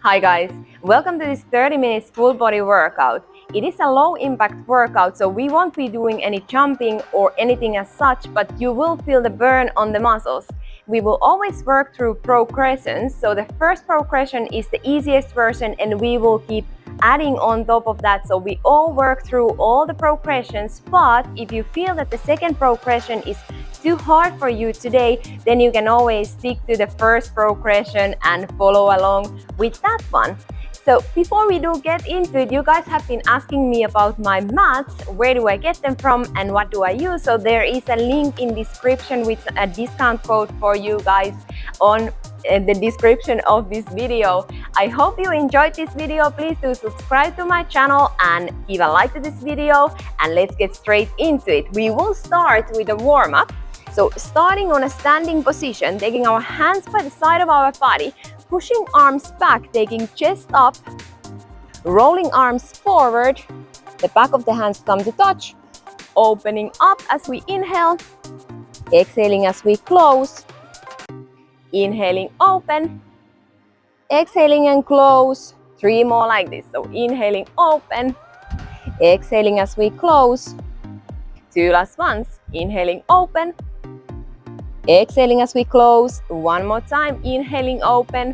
Hi guys, welcome to this 30 minutes full body workout. It is a low impact workout, so we won't be doing any jumping or anything as such, but you will feel the burn on the muscles. We will always work through progressions, so the first progression is the easiest version and we will keep adding on top of that, so we all work through all the progressions. But if you feel that the second progression is too hard for you today, then you can always stick to the first progression and follow along with that one. So before we do get into it, you guys have been asking me about my mats, where do I get them from and what do I use. So there is a link in description with a discount code for you guys on the description of this video. I hope you enjoyed this video. Please do subscribe to my channel and give a like to this video, and let's get straight into it. We will start with a warm-up. So starting on a standing position, taking our hands by the side of our body, pushing arms back, taking chest up, rolling arms forward, the back of the hands come to touch, opening up as we inhale, exhaling as we close, inhaling open, exhaling and close, 3 more like this. So inhaling open, exhaling as we close, 2 last ones, inhaling open, exhaling as we close, 1 more time, inhaling open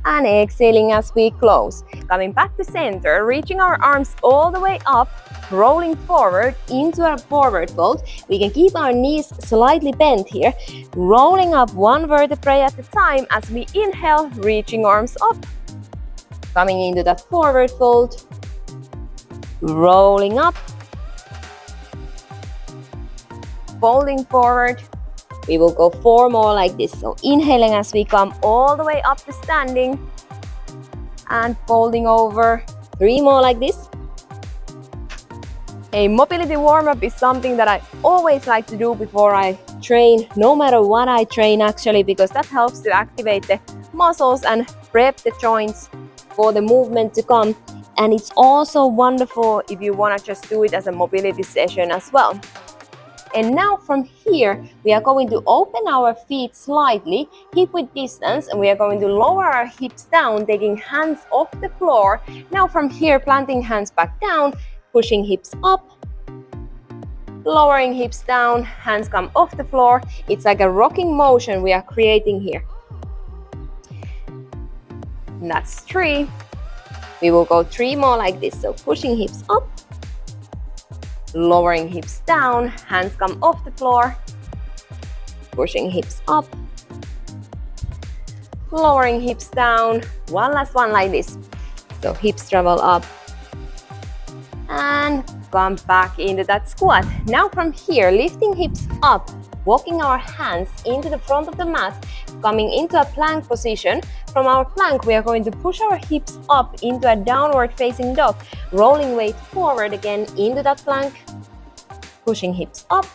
and exhaling as we close. Coming back to center, reaching our arms all the way up, rolling forward into our forward fold. We can keep our knees slightly bent here, rolling up 1 vertebrae at a time as we inhale, reaching arms up, coming into that forward fold, rolling up, folding forward. We will go 4 more like this. So inhaling as we come all the way up to standing and folding over, 3 more like this. A mobility warm-up is something that I always like to do before I train, no matter what I train actually, because that helps to activate the muscles and prep the joints for the movement to come. And it's also wonderful if you want to just do it as a mobility session as well. And now from here, we are going to open our feet slightly, hip width distance, and we are going to lower our hips down, taking hands off the floor. Now from here, planting hands back down, pushing hips up, lowering hips down, hands come off the floor. It's like a rocking motion we are creating here. And that's 3. We will go 3 more like this. So pushing hips up, lowering hips down, hands come off the floor, pushing hips up, lowering hips down, 1 last one like this. So hips travel up and come back into that squat. Now from here, lifting hips up, walking our hands into the front of the mat, coming into a plank position. From our plank, we are going to push our hips up into a downward facing dog, rolling weight forward again into that plank, pushing hips up,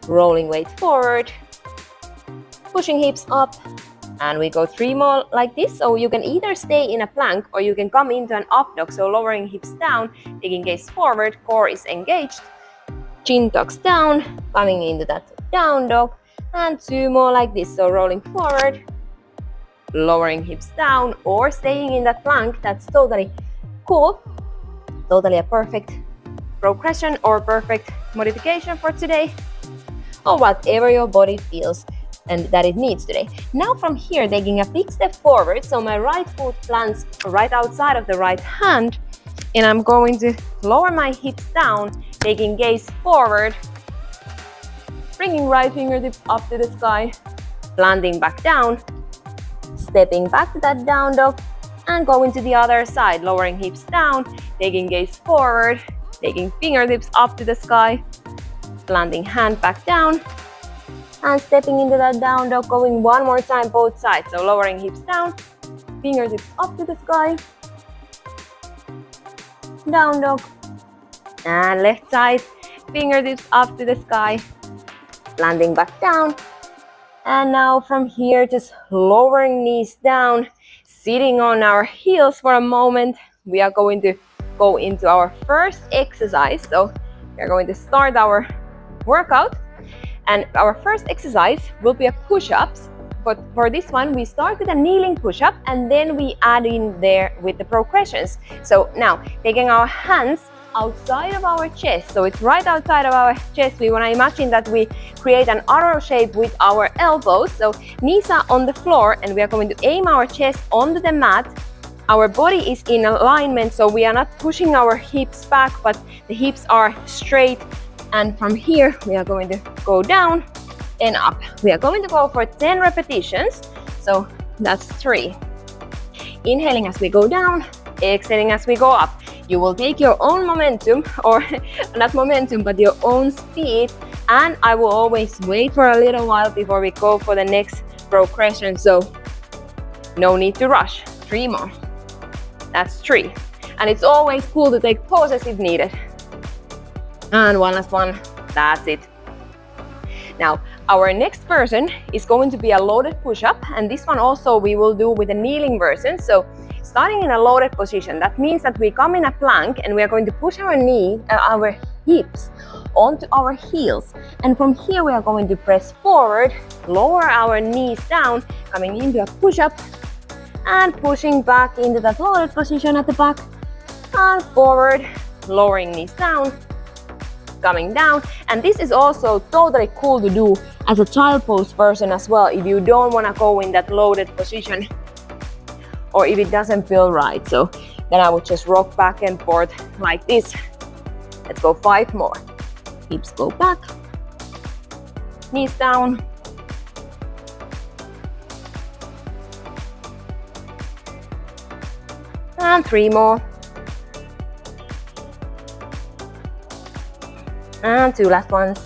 rolling weight forward, pushing hips up, and we go 3 more like this. So you can either stay in a plank or you can come into an up dog, so lowering hips down, taking gaze forward, core is engaged, chin tucks down, coming into that down dog, and 2 more like this. So rolling forward, lowering hips down, or staying in that plank. That's totally cool, totally a perfect progression or perfect modification for today, or whatever your body feels and that it needs today. Now from here, taking a big step forward, so my right foot plants right outside of the right hand, and I'm going to lower my hips down, taking gaze forward, bringing right fingertips up to the sky, planting back down, stepping back to that down dog, and going to the other side, lowering hips down, taking gaze forward, taking fingertips up to the sky, planting hand back down, and stepping into that down dog, going 1 more time both sides. So lowering hips down, fingertips up to the sky, down dog, and left side, fingertips up to the sky, landing back down. And now from here, just lowering knees down, sitting on our heels for a moment. We are going to go into our first exercise. So we are going to start our workout, and our first exercise will be a push-ups but for this one, we start with a kneeling push-up and then we add in there with the progressions. So now, taking our hands outside of our chest, so it's right outside of our chest. We want to imagine that we create an arrow shape with our elbows. So knees are on the floor and we are going to aim our chest onto the mat. Our body is in alignment, so we are not pushing our hips back, but the hips are straight. And from here, we are going to go down and up. We are going to go for 10 repetitions. So that's 3. Inhaling as we go down, exhaling as we go up. You will take your own momentum, or not momentum, but your own speed. And I will always wait for a little while before we go for the next progression. So no need to rush. 3 more. That's 3. And it's always cool to take pauses if needed. And one last one. That's it. Now, our next version is going to be a loaded push-up, and this one also we will do with a kneeling version. So starting in a loaded position, that means that we come in a plank and we are going to push our hips onto our heels. And from here we are going to press forward, lower our knees down, coming into a push-up, and pushing back into that loaded position at the back, and forward, lowering knees down, coming down. And this is also totally cool to do as a child pose version as well, if you don't want to go in that loaded position or if it doesn't feel right. So then I would just rock back and forth like this. Let's go 5 more. Hips go back, knees down, and 3 more. And 2 last ones.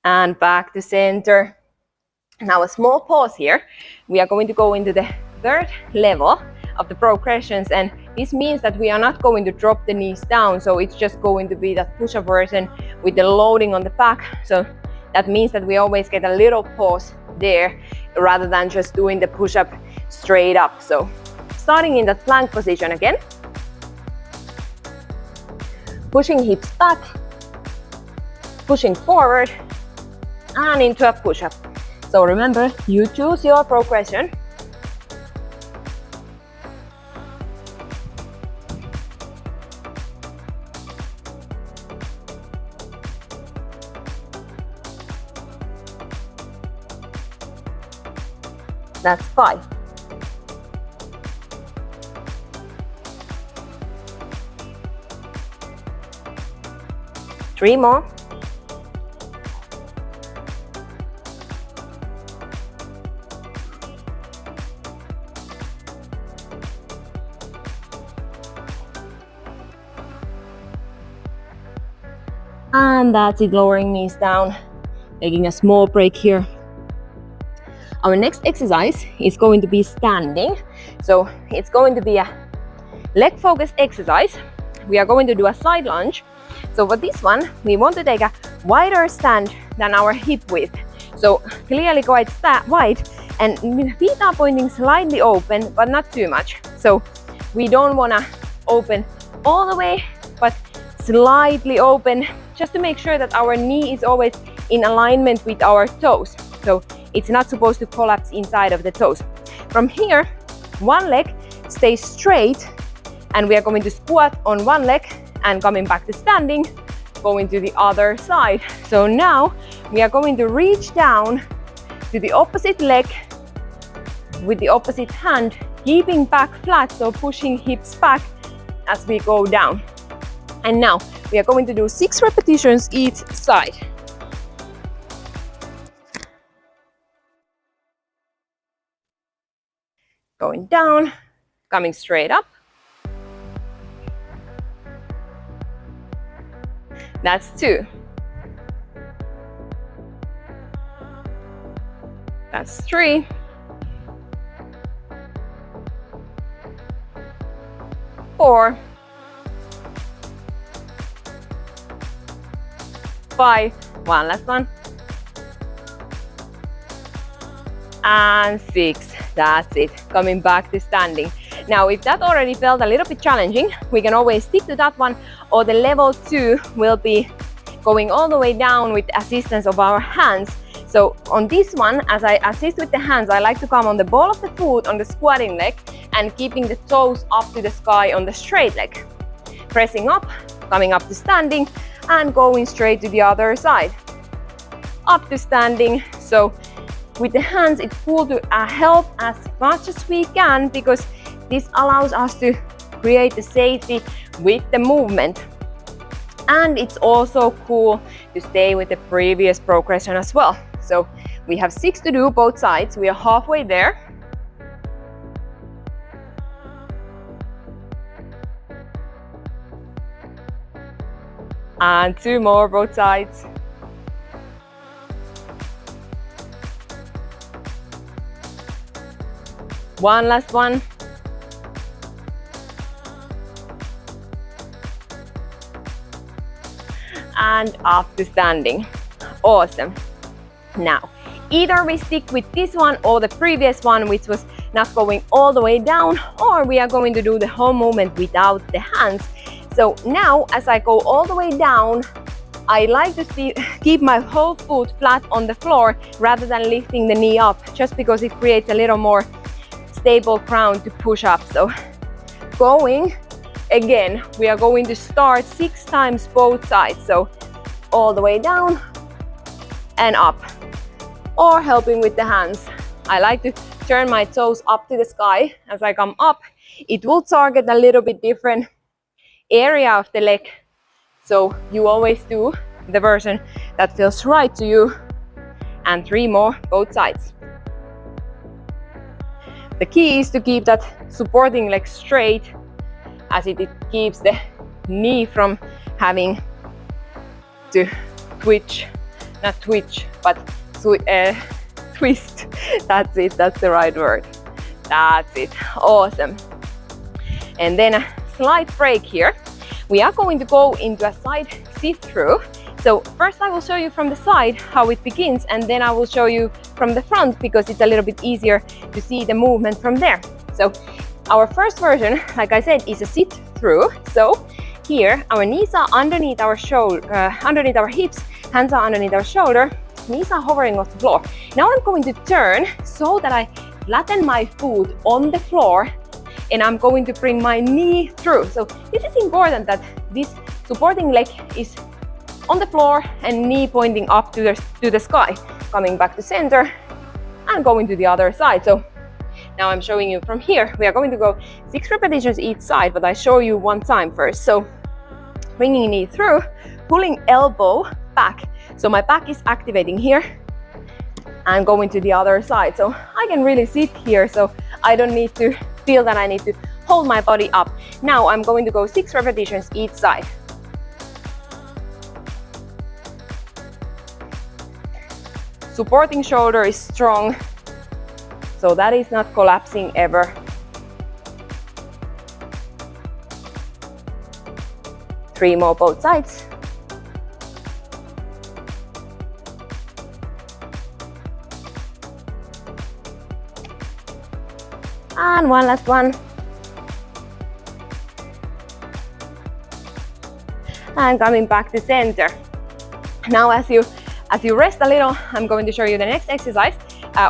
And back to center. Now a small pause here. We are going to go into the 3rd level of the progressions, and this means that we are not going to drop the knees down, so it's just going to be that push-up version with the loading on the back. So that means that we always get a little pause there rather than just doing the push-up straight up. So starting in that plank position again, pushing hips back, pushing forward, and into a push-up. So remember, you choose your progression. That's 5. Three more. And that's it, lowering knees down, taking a small break here. Our next exercise is going to be standing. So it's going to be a leg focused exercise. We are going to do a side lunge. So for this one, we want to take a wider stand than our hip width. So clearly quite wide, and feet are pointing slightly open, but not too much. So we don't want to open all the way, but slightly open, just to make sure that our knee is always in alignment with our toes. So it's not supposed to collapse inside of the toes. From here, one leg stays straight, and we are going to squat on one leg and coming back to standing, going to the other side. So now we are going to reach down to the opposite leg with the opposite hand, keeping back flat, so pushing hips back as we go down. And now we are going to do 6 repetitions each side. Going down, coming straight up. That's 2. That's 3. 4. 5. One last one. And 6. That's it. Coming back to standing. Now, if that already felt a little bit challenging, we can always stick to that one, or the level 2 will be going all the way down with the assistance of our hands. So on this one, as I assist with the hands, I like to come on the ball of the foot on the squatting leg and keeping the toes up to the sky on the straight leg. Pressing up, coming up to standing, and going straight to the other side. Up to standing. So with the hands, it's cool to help as much as we can, because this allows us to create the safety with the movement. And it's also cool to stay with the previous progression as well. So we have 6 to do both sides. We are halfway there. And 2 more, both sides. One last one. And up to standing. Awesome. Now, either we stick with this one or the previous one, which was not going all the way down, or we are going to do the whole movement without the hands. So now, as I go all the way down, I like to keep my whole foot flat on the floor rather than lifting the knee up, just because it creates a little more stable ground to push up. So going again, we are going to start 6 times both sides. So all the way down and up, or helping with the hands. I like to turn my toes up to the sky as I come up. It will target a little bit different area of the leg, so you always do the version that feels right to you. And 3 more, both sides. The key is to keep that supporting leg straight, as it keeps the knee from having to twitch, not twitch, but twist. That's it, that's the right word. That's it, awesome. And then a slight break here. We are going to go into a side sit-through. So first I will show you from the side how it begins, and then I will show you from the front, because it's a little bit easier to see the movement from there. So our first version, like I said, is a sit-through. So here our knees are underneath our shoulder, underneath our hips, hands are underneath our shoulder, knees are hovering off the floor. Now I'm going to turn so that I flatten my foot on the floor, and I'm going to bring my knee through. So this is important, that this supporting leg is on the floor and knee pointing up to the sky, coming back to center and going to the other side. So now I'm showing you from here. We are going to go 6 repetitions each side, but I show you one time first. So bringing knee through, pulling elbow back. So my back is activating here, and going to the other side. So I can really sit here, so I don't need to feel that I need to hold my body up. Now I'm going to go 6 repetitions each side. Supporting shoulder is strong, so that is not collapsing ever. Three more both sides. And one last one. And coming back to center. Now as you rest a little, I'm going to show you the next exercise,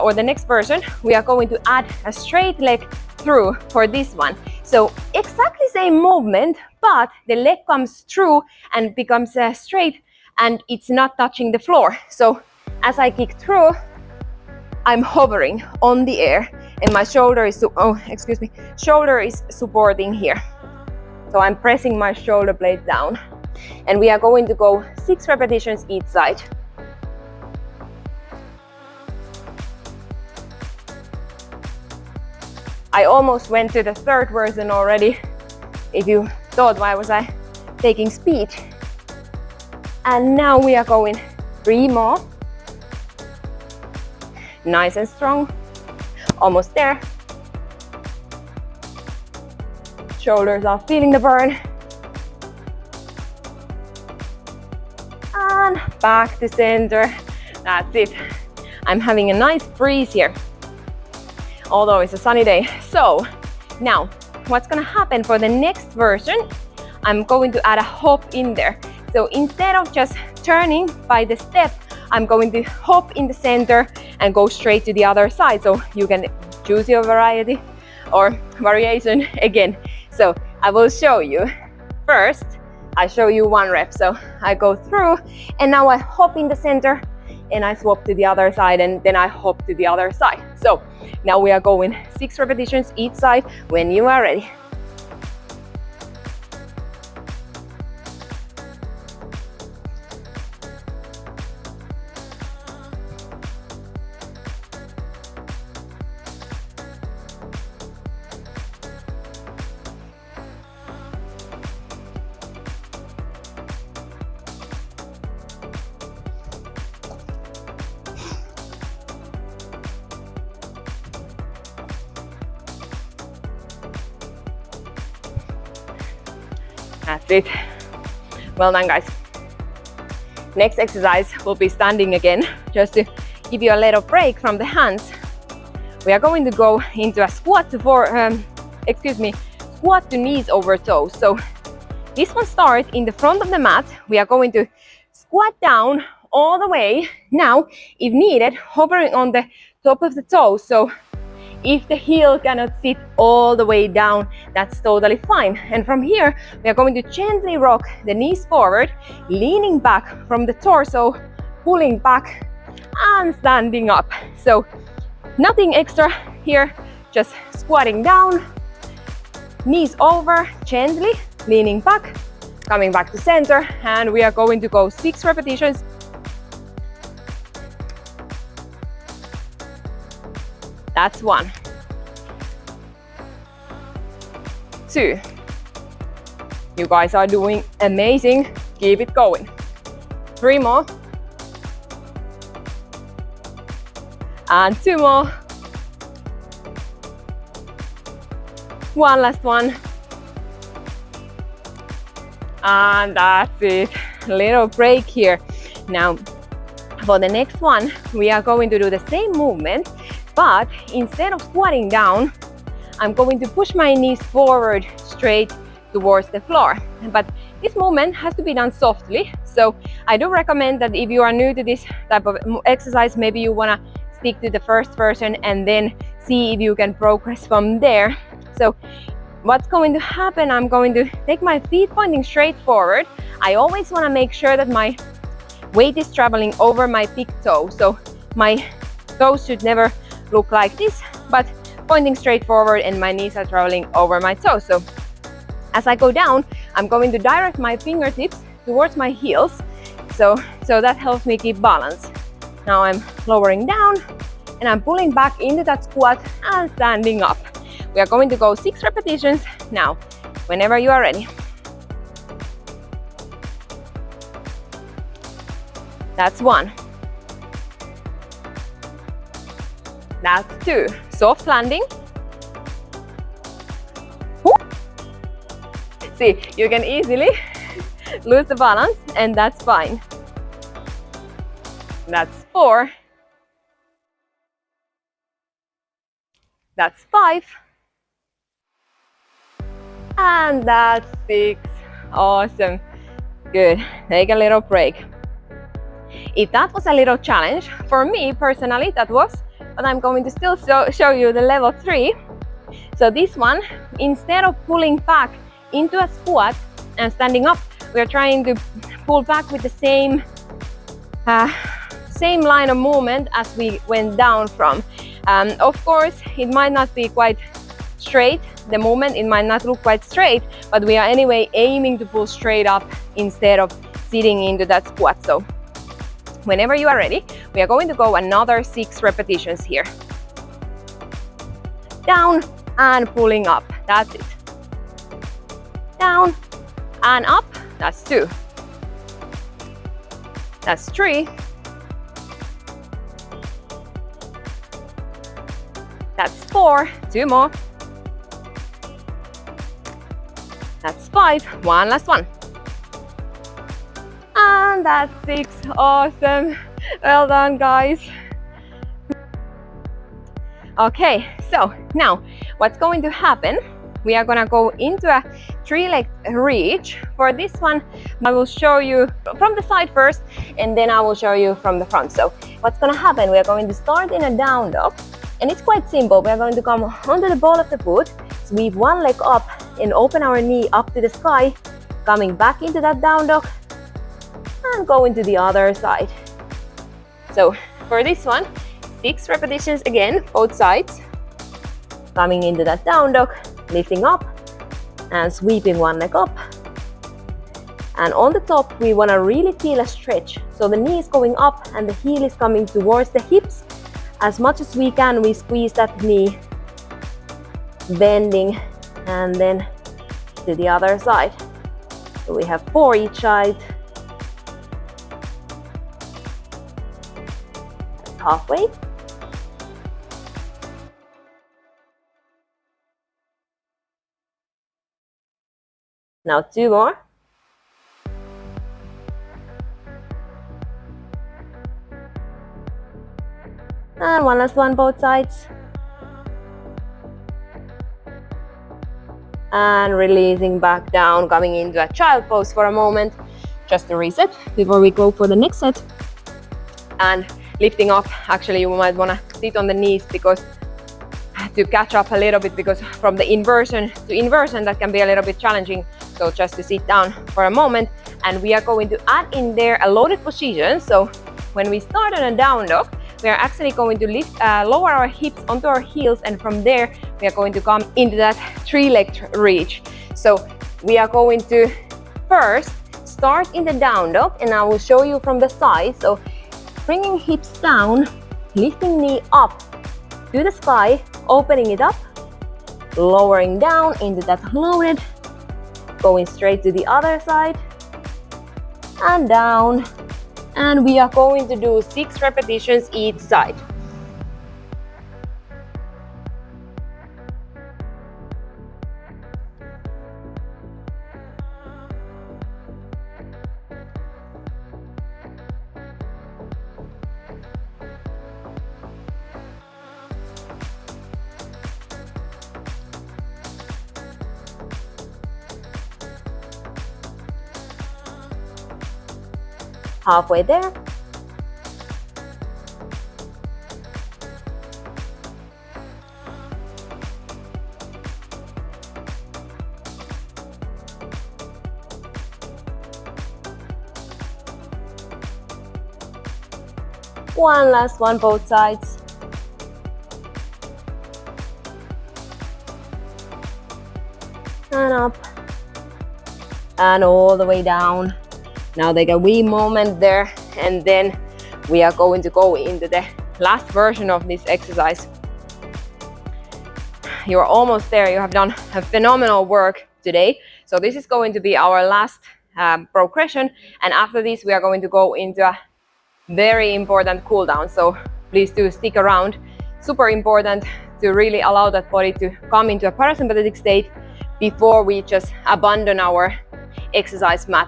or the next version. We are going to add a straight leg through for this one. So exactly same movement, but the leg comes through and becomes straight, and it's not touching the floor. So as I kick through, I'm hovering on the air, and my shoulder is shoulder is supporting here. So I'm pressing my shoulder blade down, and we are going to go 6 repetitions each side. I almost went to the third version already, if you thought why was I taking speed. And now we are going 3 more. Nice and strong, almost there. Shoulders are feeling the burn. And back to center. That's it. I'm having a nice breeze here, although it's a sunny day. So now what's gonna happen for the next version, I'm going to add a hop in there. So instead of just turning by the step, I'm going to hop in the center and go straight to the other side. So you can choose your variety or variation again. So I will show you. First, I show you one rep. So I go through and now I hop in the center and I swap to the other side and then I hop to the other side. So now we are going 6 repetitions each side when you are ready. That's it. Well done, guys. Next exercise will be standing again, just to give you a little break from the hands. We are going to go into a squat to squat to knees over toes. So this one starts in the front of the mat. We are going to squat down all the way. Now, if needed, hovering on the top of the toes. So if the heel cannot sit all the way down, that's totally fine. And from here, we are going to gently rock the knees forward, leaning back from the torso, pulling back and standing up. So nothing extra here, just squatting down, knees over, gently leaning back, coming back to center, and we are going to go 6 repetitions. That's 1. 2. You guys are doing amazing. Keep it going. 3 more. And 2 more. 1 last one. And that's it. Little break here. Now, for the next one, we are going to do the same movement. But instead of squatting down, I'm going to push my knees forward straight towards the floor. But this movement has to be done softly. So I do recommend that if you are new to this type of exercise, maybe you want to stick to the first version and then see if you can progress from there. So what's going to happen, I'm going to take my feet pointing straight forward. I always want to make sure that my weight is traveling over my big toe. So my toes should never look like this, but pointing straight forward and my knees are traveling over my toes. So as I go down, I'm going to direct my fingertips towards my heels. So that helps me keep balance. Now I'm lowering down and I'm pulling back into that squat and standing up. We are going to go 6 repetitions now, whenever you are ready. That's 1. That's 2. Soft landing. Woo. See, you can easily lose the balance, and that's fine. That's 4. That's 5. And that's 6. Awesome. Good. Take a little break. If that was a little challenge, for me personally, that was, but I'm going to still show you the level 3. So this one, instead of pulling back into a squat and standing up, we are trying to pull back with the same line of movement as we went down from. Of course, it might not be quite straight, the movement, it might not look quite straight, but we are anyway aiming to pull straight up instead of sitting into that squat. So whenever you are ready, we are going to go another 6 repetitions here. Down and pulling up, that's it. Down and up, that's 2. That's 3. That's 4, 2 more. That's 5, 1 last one. And that's 6, awesome. Well done, guys. Okay, so now what's going to happen, we are gonna go into a 3-leg reach. For this one, I will show you from the side first, and then I will show you from the front. So what's gonna happen, we are going to start in a down dog, and it's quite simple. We are going to come onto the ball of the foot, sweep one leg up and open our knee up to the sky, coming back into that down dog and go into the other side. So for this one, 6 repetitions again, both sides. Coming into that down dog, lifting up and sweeping one leg up. And on the top, we want to really feel a stretch. So the knee is going up and the heel is coming towards the hips. As much as we can, we squeeze that knee, bending, and then to the other side. So we have 4 each side. That's halfway. Now 2 more. And one last one, both sides. And releasing back down, coming into a child pose for a moment, just to reset before we go for the next set. And lifting up, actually you might want to sit on the knees because to catch up a little bit, because from the inversion to inversion that can be a little bit challenging. So just to sit down for a moment, and we are going to add in there a loaded position. So when we start on a down dog, we are actually going to lift, lower our hips onto our heels, and from there we are going to come into that 3-leg reach. So we are going to first start in the down dog, and I will show you from the side. So bringing hips down, lifting knee up to the sky, opening it up, lowering down into that loaded, going straight to the other side and down. And we are going to do 6 repetitions each side. Halfway there. One last one, both sides. And up. And all the way down. Now take a wee moment there, and then we are going to go into the last version of this exercise. You're almost there. You have done a phenomenal work today. So this is going to be our last progression, and after this we are going to go into a very important cool down. So please do stick around. Super important to really allow that body to come into a parasympathetic state before we just abandon our exercise mat.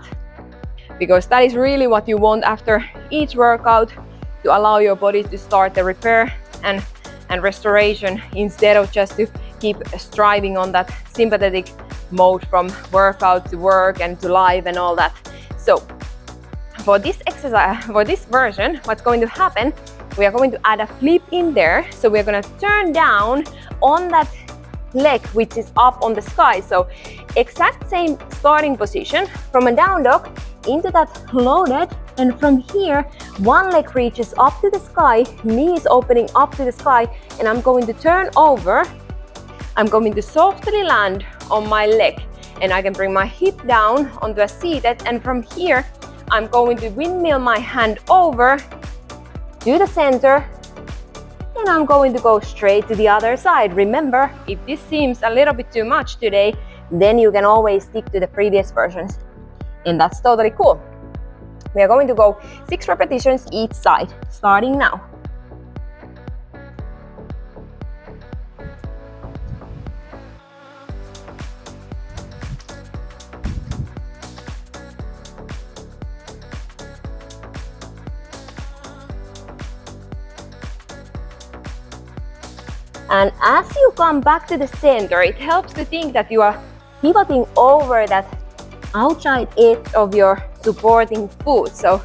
Because that is really what you want after each workout, to allow your body to start the repair and restoration, instead of just to keep striving on that sympathetic mode from workout to work and to live and all that. So for this exercise, for this version, what's going to happen, we are going to add a flip in there. So we're going to turn down on that leg which is up on the sky. So exact same starting position from a down dog into that loaded, and from here one leg reaches up to the sky, knee is opening up to the sky, and I'm going to turn over. I'm going to softly land on my leg, and I can bring my hip down onto a seated, and from here I'm going to windmill my hand over to the center, and I'm going to go straight to the other side. Remember, if this seems a little bit too much today, then you can always stick to the previous versions, and that's totally cool. We are going to go 6 repetitions each side, starting now. And as you come back to the center, it helps to think that you are pivoting over that outside edge of your supporting foot. So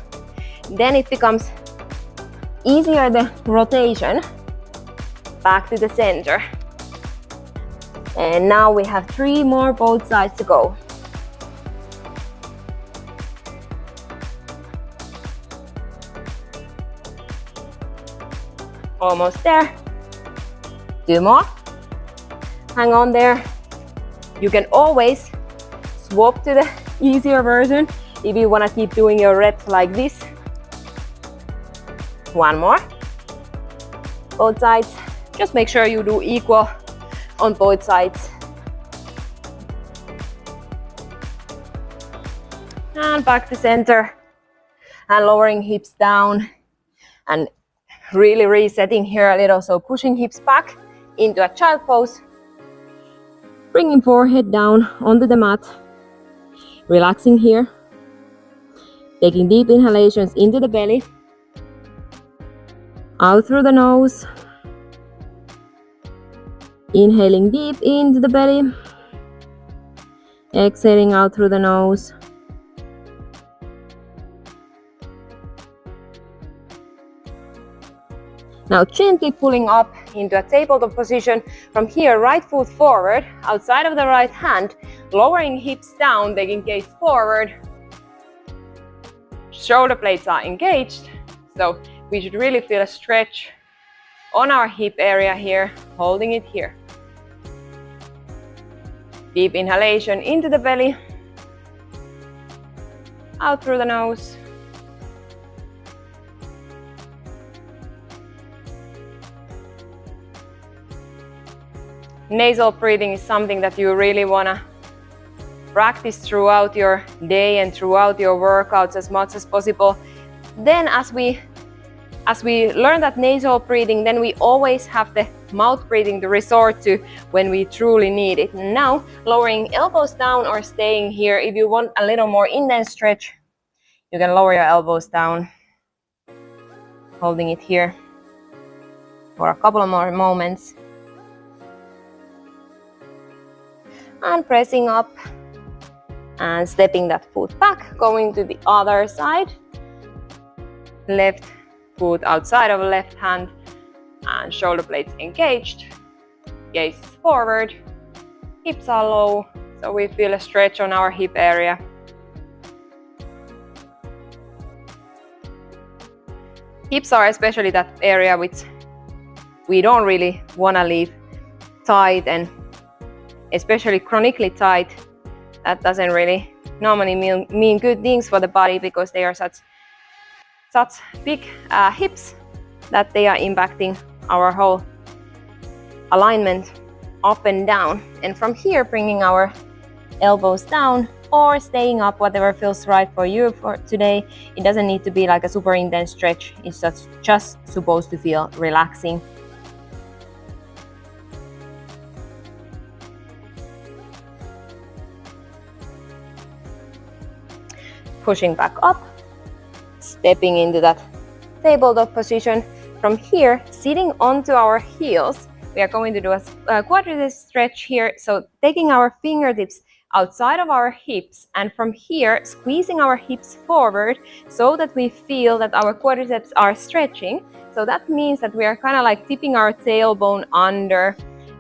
then it becomes easier, the rotation back to the center. And now we have 3 more both sides to go. Almost there. 2 more. Hang on there. You can always swap to the easier version if you want to keep doing your reps like this. 1 more. Both sides. Just make sure you do equal on both sides. And back to center. And lowering hips down. And really resetting here a little. So pushing hips back into a child pose. Bringing forehead down onto the mat. Relaxing here. Taking deep inhalations into the belly. Out through the nose. Inhaling deep into the belly. Exhaling out through the nose. Now gently pulling up into a tabletop position. From here, right foot forward, outside of the right hand, lowering hips down, taking gaze forward. Shoulder blades are engaged, so we should really feel a stretch on our hip area here, holding it here. Deep inhalation into the belly, out through the nose. Nasal breathing is something that you really want to practice throughout your day and throughout your workouts as much as possible. Then as we learn that nasal breathing, then we always have the mouth breathing to resort to when we truly need it. Now, lowering elbows down or staying here. If you want a little more intense stretch, you can lower your elbows down, holding it here for a couple of more moments. And pressing up and stepping that foot back, going to the other side. Left foot outside of left hand and shoulder blades engaged. Gaze is forward, hips are low, so we feel a stretch on our hip area. Hips are especially that area which we don't really want to leave tight, and especially chronically tight. That doesn't really normally mean good things for the body, because they are such big hips that they are impacting our whole alignment up and down. And from here, bringing our elbows down or staying up, whatever feels right for you for today. It doesn't need to be like a super intense stretch. It's just supposed to feel relaxing. Pushing back up, stepping into that tabletop position. From here, sitting onto our heels, we are going to do a quadricep stretch here. So taking our fingertips outside of our hips, and from here, squeezing our hips forward so that we feel that our quadriceps are stretching. So that means that we are kind of like tipping our tailbone under,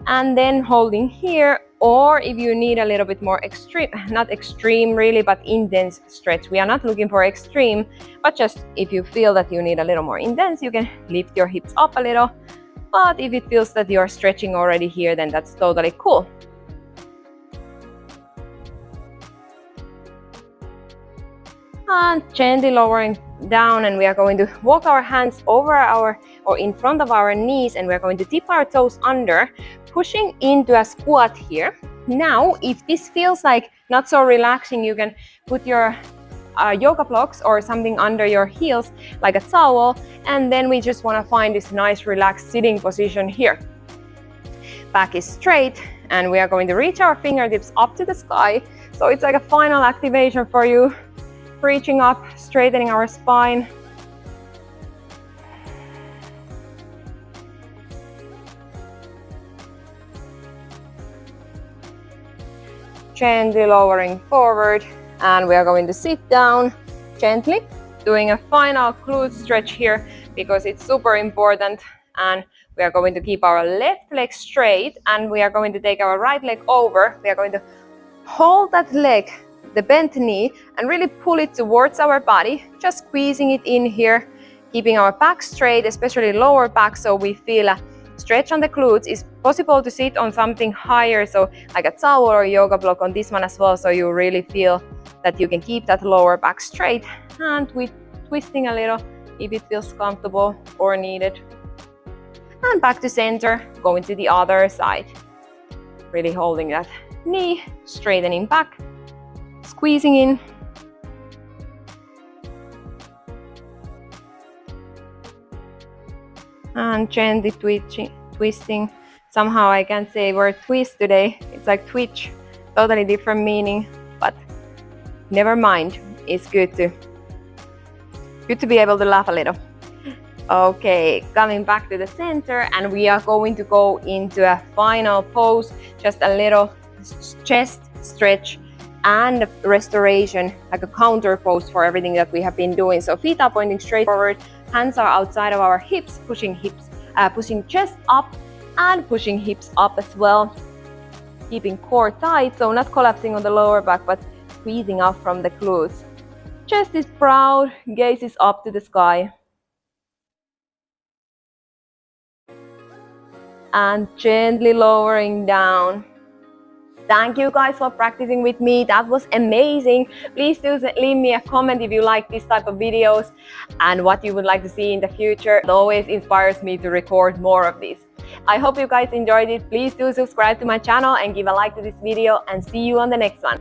and then holding here. Or if you need a little bit more extreme, not extreme really, but intense stretch. We are not looking for extreme, but just if you feel that you need a little more intense, you can lift your hips up a little. But if it feels that you're stretching already here, then that's totally cool. And gently lowering down, and we are going to walk our hands over or in front of our knees, and we are going to tip our toes under, pushing into a squat here. Now, if this feels like not so relaxing, you can put your yoga blocks or something under your heels, like a towel, and then we just want to find this nice relaxed sitting position here. Back is straight, and we are going to reach our fingertips up to the sky. So it's like a final activation for you, reaching up, straightening our spine. gently lowering forward, and we are going to sit down gently, doing a final glute stretch here because it's super important. And we are going to keep our left leg straight, and we are going to take our right leg over. We are going to hold that leg, the bent knee, and really pull it towards our body, just squeezing it in here, keeping our back straight, especially lower back, so we feel a stretch on the glutes. It's possible to sit on something higher, so like a towel or a yoga block on this one as well, so you really feel that you can keep that lower back straight, and with twisting a little if it feels comfortable or needed. And back to center, going to the other side. Really holding that knee, straightening back, squeezing in. And gently twisting. Somehow I can't say word twist today. It's like twitch, totally different meaning, but never mind. It's good to be able to laugh a little. Okay, coming back to the center, and we are going to go into a final pose, just a little chest stretch and restoration, like a counter pose for everything that we have been doing. So feet are pointing straight forward, hands are outside of our hips, pushing chest up and pushing hips up as well, keeping core tight, so not collapsing on the lower back, but squeezing up from the glutes. Chest is proud, gaze is up to the sky. And gently lowering down. Thank you guys for practicing with me. That was amazing. Please do leave me a comment if you like this type of videos and what you would like to see in the future. It always inspires me to record more of these. I hope you guys enjoyed it. Please do subscribe to my channel and give a like to this video, and see you on the next one.